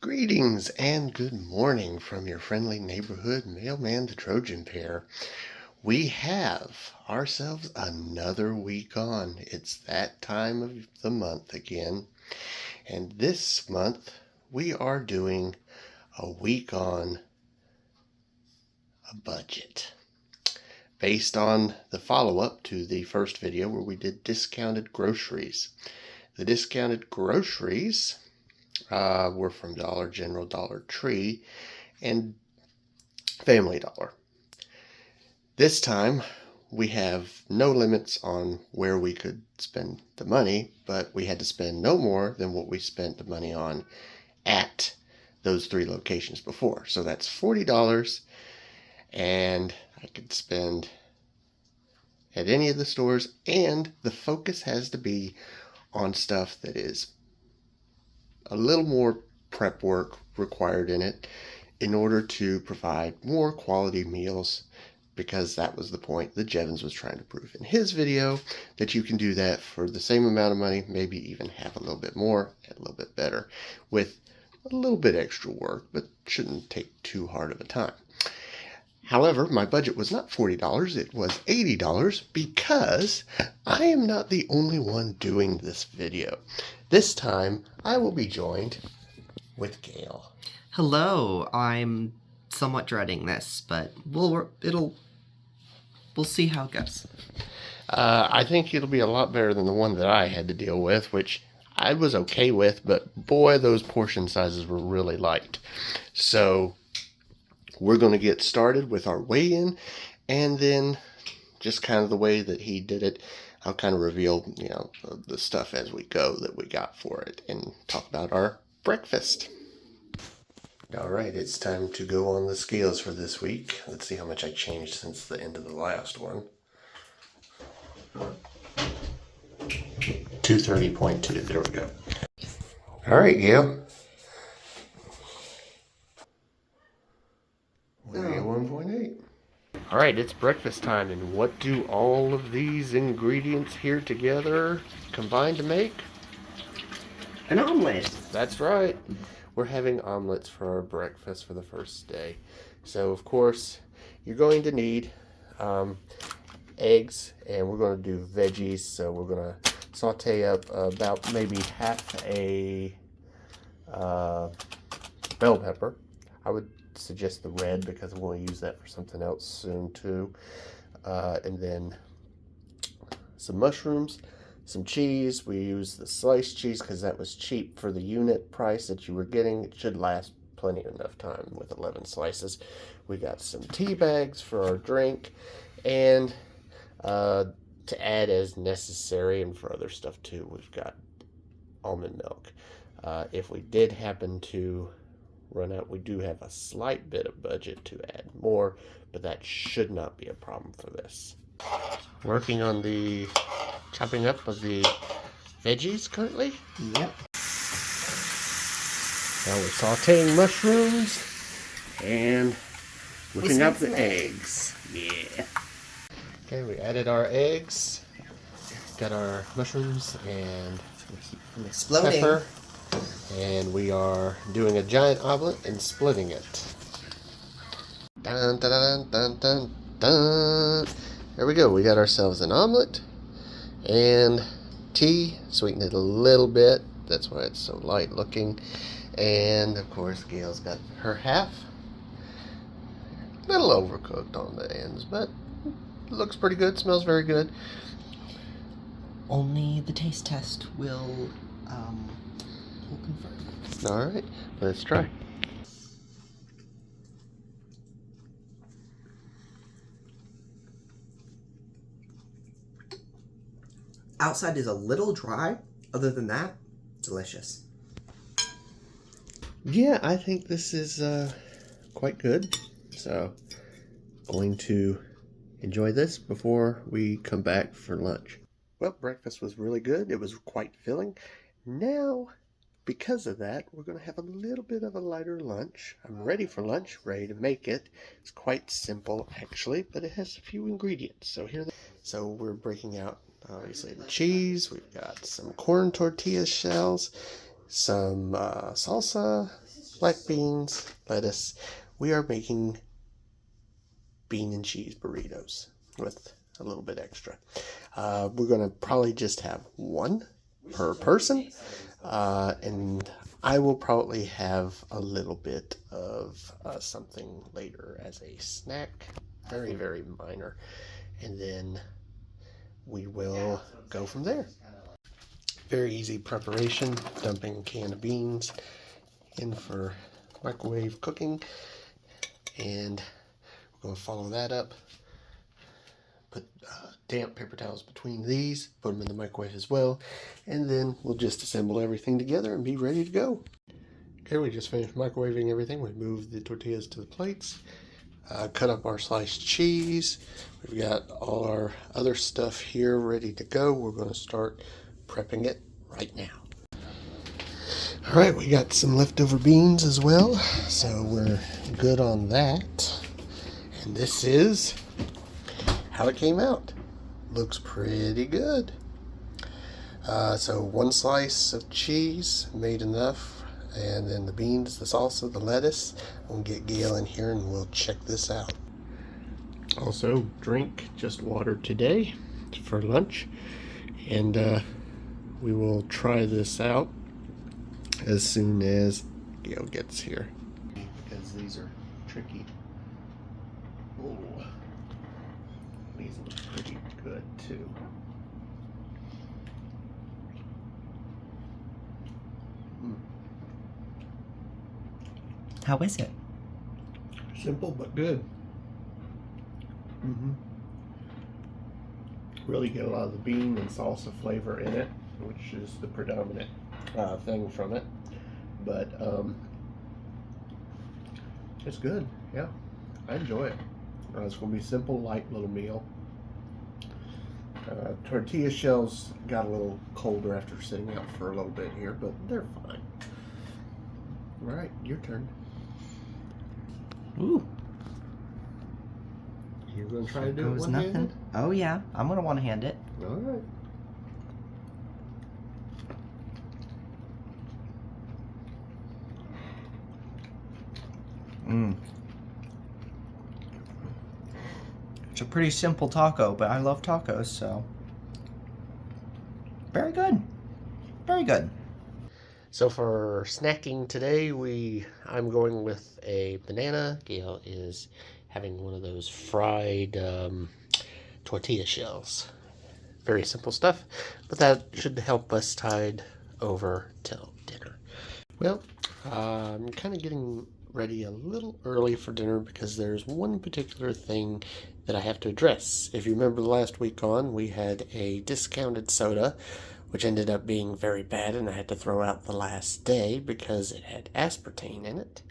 Greetings and good morning from your friendly neighborhood mailman, the Trojan Pair. We have ourselves another week on. It's that time of the month again. And this month we are doing a week on a budget. Based on the follow-up to the first video where we did discounted groceries. The discounted groceries were from Dollar General, Dollar Tree, and Family Dollar. This time, we have no limits on where we could spend the money, but we had to spend no more than what we spent the money on at those three locations before. So that's $40, and I could spend at any of the stores, and the focus has to be on stuff that is a little more prep work required in it in order to provide more quality meals, because that was the point that Jevons was trying to prove in his video, that you can do that for the same amount of money, maybe even have a little bit more and a little bit better with a little bit extra work, but shouldn't take too hard of a time. However, my budget was not $40, it was $80, because I am not the only one doing this video. This time, I will be joined with Gail. Hello, I'm somewhat dreading this, but we'll see how it goes. I think it'll be a lot better than the one that I had to deal with, which I was okay with, but boy, those portion sizes were really light. So we're going to get started with our weigh-in, and then just kind of the way that he did it, I'll kind of reveal, the stuff as we go that we got for it and talk about our breakfast. All right, it's time to go on the scales for this week. Let's see how much I changed since the end of the last one. 230.2, there we go. All right, Gail. We're at 1.8. All right, it's breakfast time, and what do all of these ingredients here together combine to make? An omelet. That's right. We're having omelets for our breakfast for the first day. So, of course, you're going to need eggs, and we're going to do veggies. So we're going to saute up about maybe half a bell pepper. I would suggest the red because I'm going to use that for something else soon too. And then some mushrooms, some cheese. We use the sliced cheese because that was cheap for the unit price that you were getting. It should last plenty enough time with 11 slices. We got some tea bags for our drink, and to add as necessary, and for other stuff too, we've got almond milk. If we did happen to run out, we do have a slight bit of budget to add more, but that should not be a problem for this. Working on the chopping up of the veggies currently. Yep. Now we're sauteing mushrooms and whipping up the eggs. Yeah. Okay, we added our eggs, got our mushrooms and Exploding. pepper, and we are doing a giant omelet and splitting it. Dun, dun, dun, dun, dun, dun. There we go. We got ourselves an omelet and tea. Sweeten it a little bit. That's why it's so light looking. And of course, Gail's got her half. A little overcooked on the ends, but looks pretty good. Smells very good. Only the taste test will confirm. All right, let's try. Outside is a little dry. Other than that, delicious. Yeah, I think this is quite good. So, going to enjoy this before we come back for lunch. Well, breakfast was really good. It was quite filling. Now, because of that, we're going to have a little bit of a lighter lunch. I'm ready for lunch, ready to make it. It's quite simple, actually, but it has a few ingredients. So we're breaking out, obviously, the cheese. We've got some corn tortilla shells, some salsa, black beans, lettuce. We are making bean and cheese burritos with a little bit extra. We're going to probably just have one per person, and I will probably have a little bit of something later as a snack, very, very minor, and then we will go from there. Very easy preparation, dumping a can of beans in for microwave cooking, and we're going to follow that up. Put damp paper towels between these, put them in the microwave as well, and then we'll just assemble everything together and be ready to go. Okay, we just finished microwaving everything. We moved the tortillas to the plates, cut up our sliced cheese. We've got all our other stuff here ready to go. We're going to start prepping it right now. All right, we got some leftover beans as well, so we're good on that. And this is how it came out. Looks pretty good. So one slice of cheese made enough, and then the beans, the salsa, the lettuce. I'm gonna get Gail in here and we'll check this out. Also, drink just water today for lunch, and we will try this out as soon as Gail gets here, because these are tricky. Oh, these look pretty good too. How is it? Simple but good. Really get a lot of the bean and salsa flavor in it, which is the predominant thing from it. But it's good. Yeah, I enjoy it. It's going to be a simple, light little meal. Tortilla shells got a little colder after sitting out for a little bit here, but they're fine. All right, your turn. Ooh. You're going to try to do it Goes one-handed? nothing. Oh yeah, I'm going to one-hand it. All right. It's a pretty simple taco, but I love tacos, so very good. Very good. So for snacking today, I'm going with a banana. Gail is having one of those fried tortilla shells. Very simple stuff, but that should help us tide over till dinner. Well, I'm kind of getting ready a little early for dinner because there's one particular thing that I have to address. If you remember last week on, we had a discounted soda, which ended up being very bad, and I had to throw out the last day because it had aspartame in it.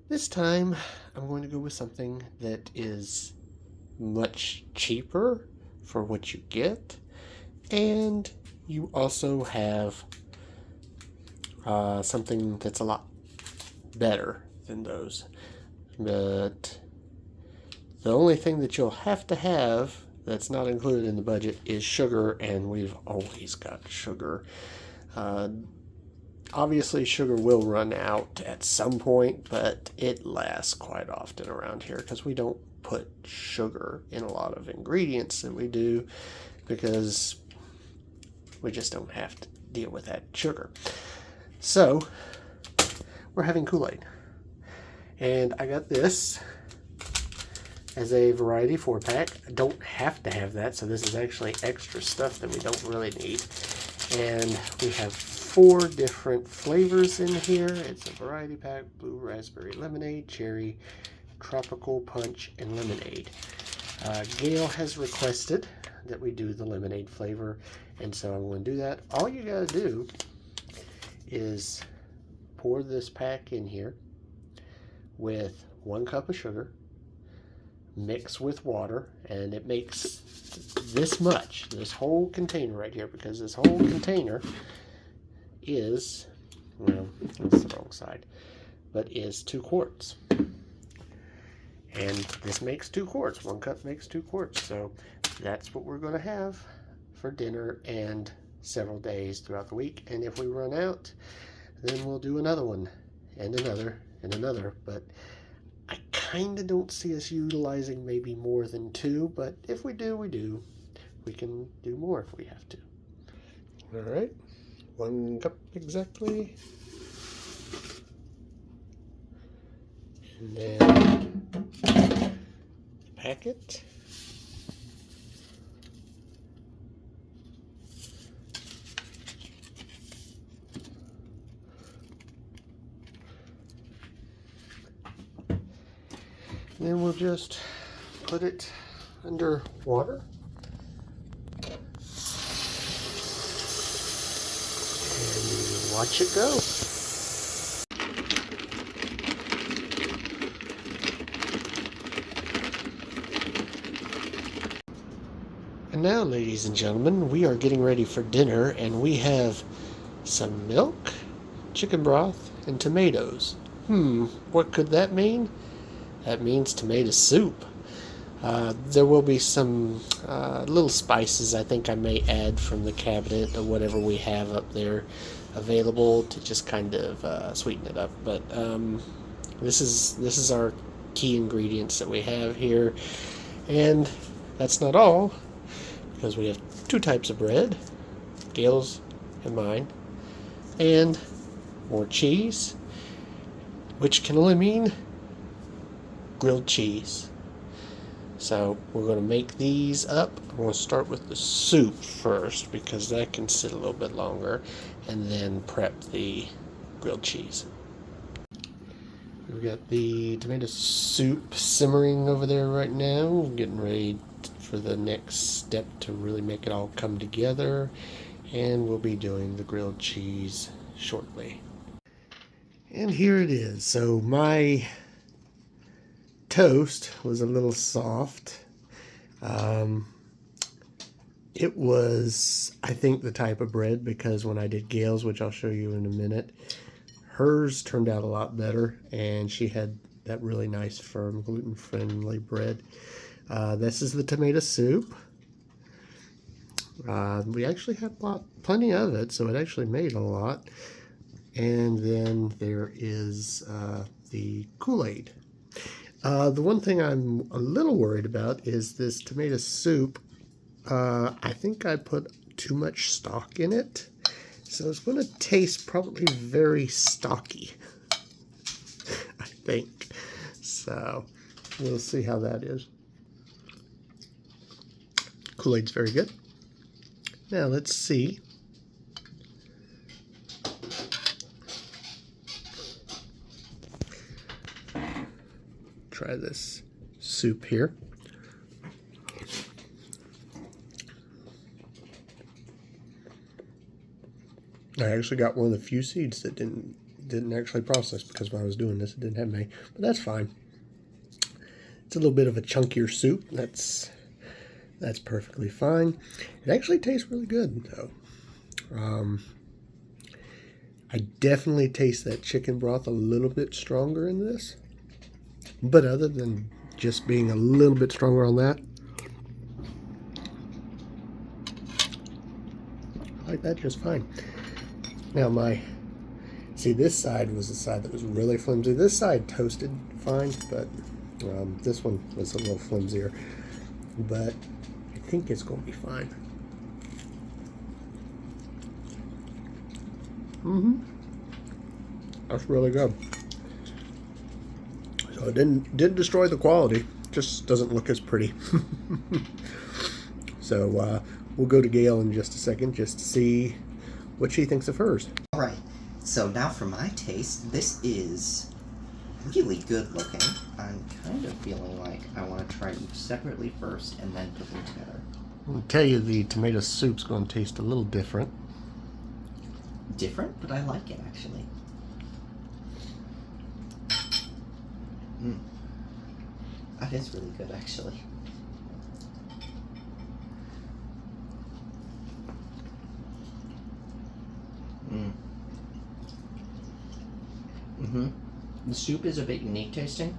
This time, I'm going to go with something that is much cheaper for what you get, and you also have something that's a lot better than those. But the only thing that you'll have to have that's not included in the budget is sugar, and we've always got sugar. Obviously, sugar will run out at some point, but it lasts quite often around here because we don't put sugar in a lot of ingredients that we do because we just don't have to deal with that sugar. So, we're having Kool-Aid. And I got this as a variety 4-pack. I don't have to have that, so this is actually extra stuff that we don't really need. And we have 4 different flavors in here. It's a variety pack: blue raspberry lemonade, cherry, tropical punch, and lemonade. Gail has requested that we do the lemonade flavor, and so I'm going to do that. All you gotta do is pour this pack in here with 1 cup of sugar, mix with water, and it makes this much, this whole container right here, because this whole container is, well, that's the wrong side, but is 2 quarts. And this makes 2 quarts. 1 cup makes 2 quarts. So that's what we're going to have for dinner and several days throughout the week. And if we run out, then we'll do another one and another, but I kind of don't see us utilizing maybe more than 2, but if we do, we do. We can do more if we have to. All right, 1 cup exactly. And then pack it. And then we'll just put it under water. And watch it go. And now, ladies and gentlemen, we are getting ready for dinner, and we have some milk, chicken broth, and tomatoes. What could that mean? That means tomato soup. There will be some little spices I think I may add from the cabinet or whatever we have up there available to just kind of sweeten it up. But this is our key ingredients that we have here, and that's not all, because we have 2 types of bread, Gail's and mine, and more cheese, which can only mean grilled cheese. So we're going to make these up. I'm going to start with the soup first because that can sit a little bit longer, and then prep the grilled cheese. We've got the tomato soup simmering over there right now. We're getting ready for the next step to really make it all come together, and we'll be doing the grilled cheese shortly. And here it is. So my toast was a little soft. It was, I think, the type of bread, because when I did Gail's, which I'll show you in a minute, hers turned out a lot better, and she had that really nice, firm, gluten-friendly bread. This is the tomato soup. We actually had plenty of it, so it actually made a lot. And then there is the Kool-Aid. The one thing I'm a little worried about is this tomato soup. I think I put too much stock in it, so it's going to taste probably very stocky, I think. So we'll see how that is. Kool-Aid's very good. Now let's see. Try this soup here. I actually got one of the few seeds that didn't actually process, because when I was doing this it didn't have any, but that's fine. It's a little bit of a chunkier soup. That's perfectly fine. It actually tastes really good though. I definitely taste that chicken broth a little bit stronger in this. But other than just being a little bit stronger on that, I like that just fine. Now see, this side was the side that was really flimsy. This side toasted fine, but this one was a little flimsier. But I think it's going to be fine. That's really good. So it didn't destroy the quality, just doesn't look as pretty. So we'll go to Gail in just a second just to see what she thinks of hers. Alright, so now for my taste, this is really good looking. I'm kind of feeling like I want to try each separately first and then put them together. I'll tell you, the tomato soup's going to taste a little different. Different, but I like it actually. That is really good actually. The soup is a bit unique tasting.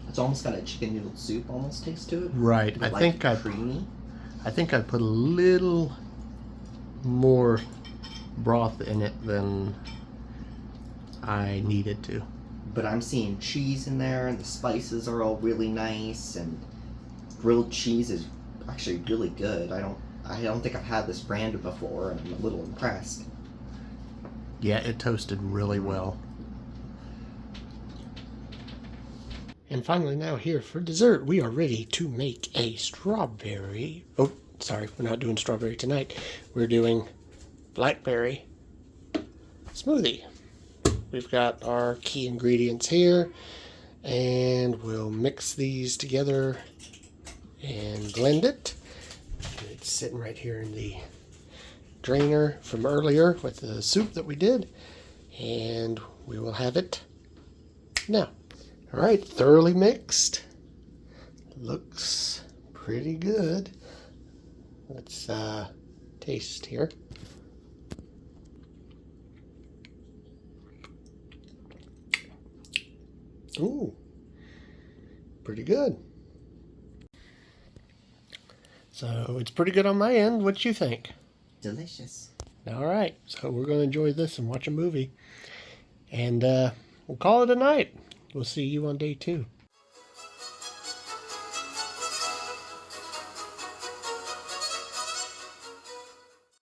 It's almost got a chicken noodle soup almost taste to it. Right. I think I put a little more broth in it than I needed to. But I'm seeing cheese in there, and the spices are all really nice, and grilled cheese is actually really good. I don't think I've had this brand before, and I'm a little impressed. Yeah, it toasted really well. And finally, now here for dessert, we are ready to make a strawberry. Oh, sorry, we're not doing strawberry tonight. We're doing blackberry smoothie. We've got our key ingredients here, and we'll mix these together and blend it. It's sitting right here in the drainer from earlier with the soup that we did, and we will have it now. All right, thoroughly mixed. Looks pretty good. Let's taste here. Ooh, pretty good. So it's pretty good on my end. What you think? Delicious. All right, so we're going to enjoy this and watch a movie. And we'll call it a night. We'll see you on day 2.